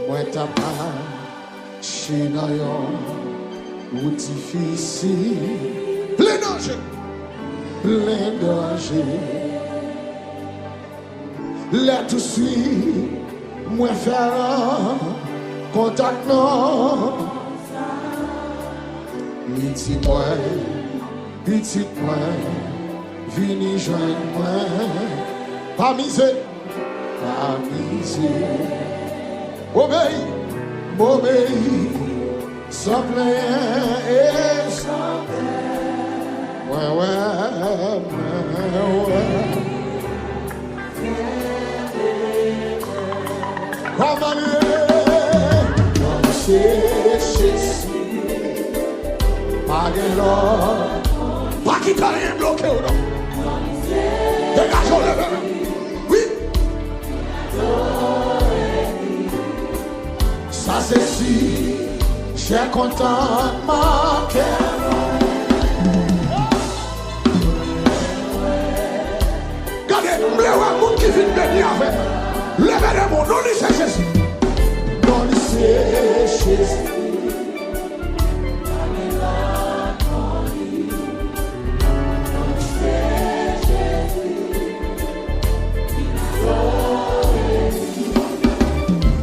Mwen ta marché dans yon route difficile. Plein danger. Plein danger. Là tout suit, moi faire un contact non. Petit moi, vini joindre moi. Pas misé, obéi, sans plaindre et sans plaindre. Ouais. Comment c'est Jésus, pas de l'or, pas qui t'a rien bloqué ou non? Dégageons le verre. Oui. Ça c'est si j'ai content ma cœur. Regardez, le monde qui vient de venir avec. Levez le monde, non, c'est Jésus. Non, c'est Jésus.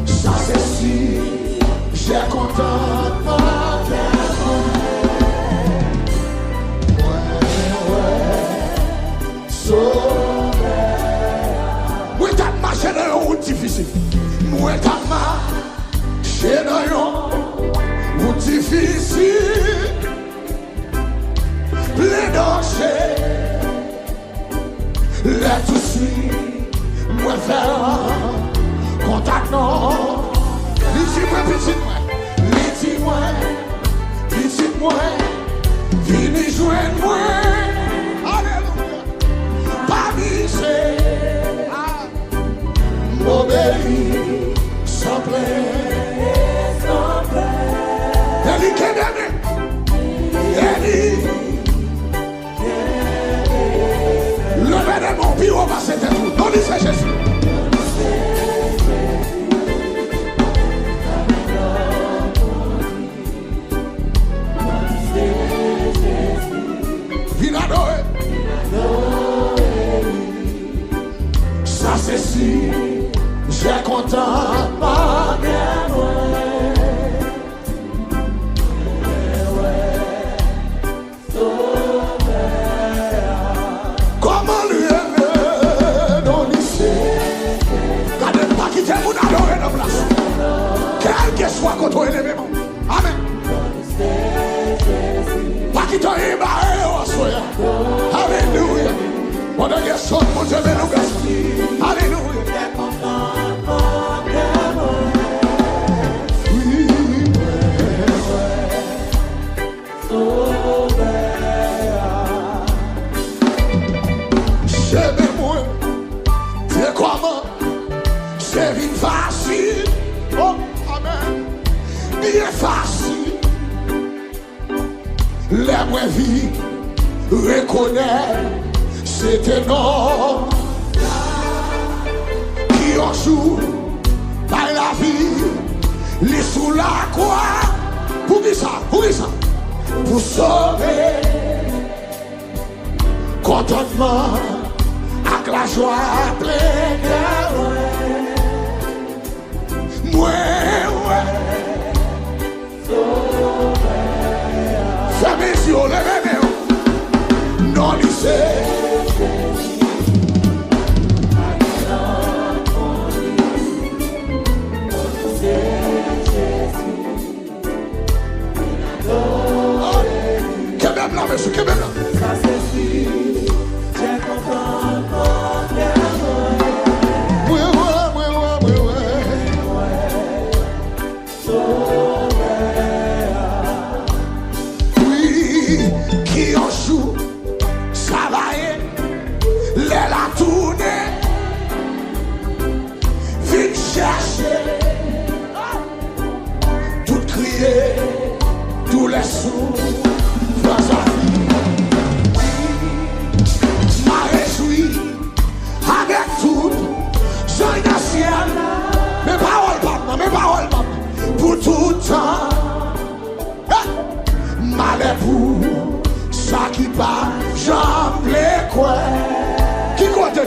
Ça c'est si j'ai content ma cœur. Ouais. Oui, t'as marché dans une route difficile. Oui, t'as marché dans une route difficile. Plein danger. Là tout de suite, moi faire un contact non. Petit moi, vini joindre moi. Alléluia. Pas misé, obéi, sans plaindre. Elle dit qu'elle levez les mains, puis on va s'éteindre. Non, c'est Jésus. Ça c'est si j'ai content ma guerre. Comment lui aimer dans lycée? Gardez pas quitter mon adorer dans place. Quel que soit quand on est les amen. Pas quitter un barré au soir. Alléluia. On a des choses pour Dieu, nous grâce. Alléluia. J'aime-moi, c'est comment, c'est une facile. Oh, amen. Bien facile. La vraie vie reconnaît. C'était non qui en joue par la vie, les sous la croix. Pour qui ça? Pour sauver contentement avec la joie pleine. Ouais. Fais mes yeux, levez mes non, lycée. Monsieur, que même là. Ça c'est si j'ai content mon cœur. Oui,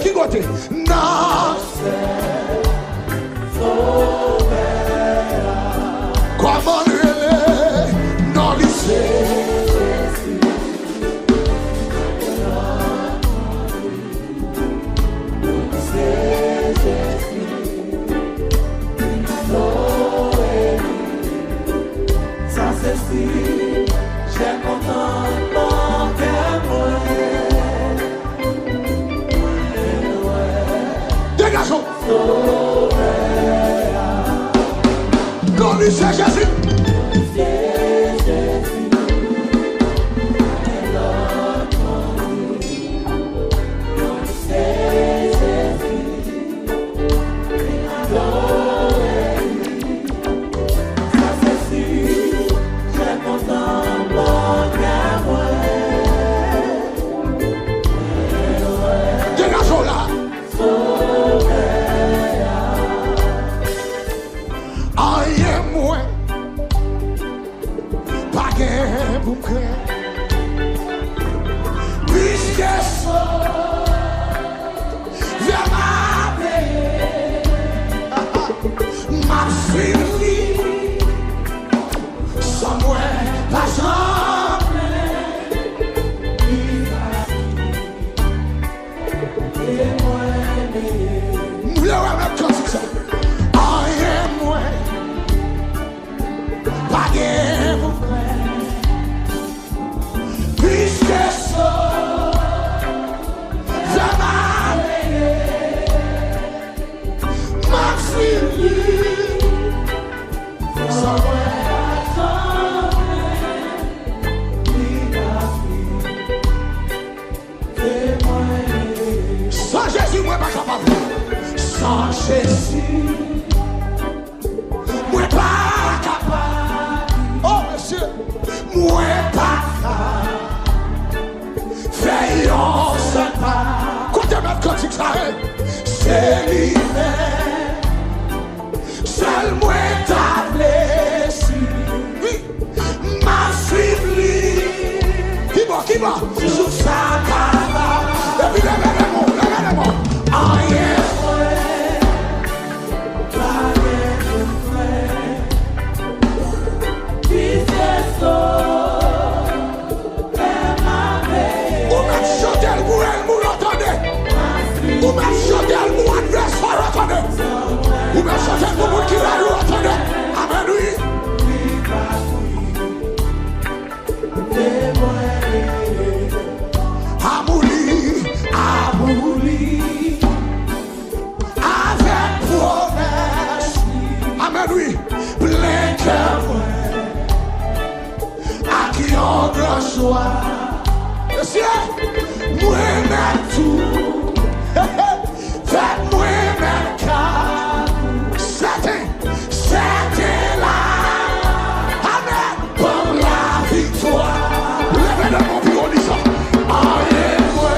qui côté? Non. Comment le non lycée? Dégageons. Non lycée Jésus. Sans Jésus, mwen pas capable. Oh monsieur, mwen pas capable. Fais yon seul pas. Côté mettre quand il s'arrête, c'est l'hiver. Seul mwen t'a blessé. Oui, m'a suivi. Qui va, sous sa cabane. Et puis levez-les-moi. Aïe. Ou m'a chanté le mot adversaire, attendez. Ou m'a chanté le mot qui l'a eu, attendez. Amen, oui. Amouli, avec promesse. Amen, oui. Plein cœur, à qui on grand choix. Monsieur, moi, mais tout. Faites-moi même cas. C'était là. Amen. Pour la victoire. Levez le mon bureau, dis ça. Allez-moi.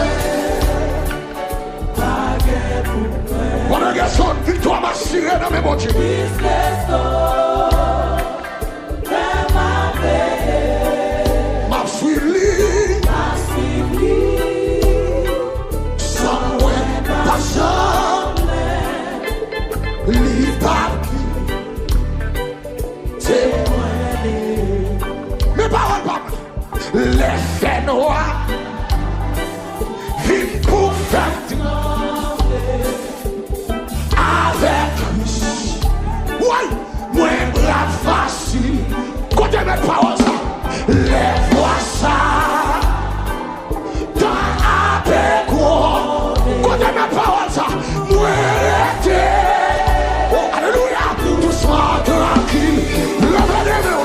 Bon, garçon, victoire m'a tiré dans mes bottes. M'a suivi. Mes paroles pas les faits noirs vivent pour faire avec oui, moi brave facile côté mes paroles ça les voix ça dans avec quoi côté mes paroles ça moi était oh alléluia doucement tranquille levez les mains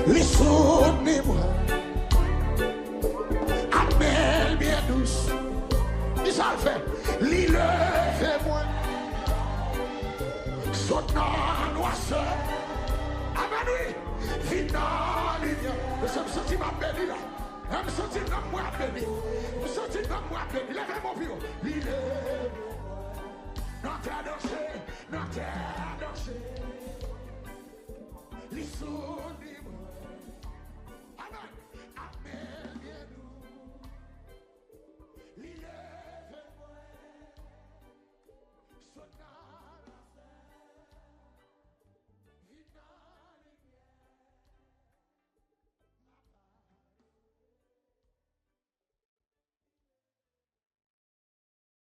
les souvenirs, Amel bien douce. ça le fait? Li levé moi. Saute dans noisseur. Amen, oui. Final, je me sens ma béni là. Je me sens dans moi béni. Je me sens dans moi béni. Lèvez mon pied.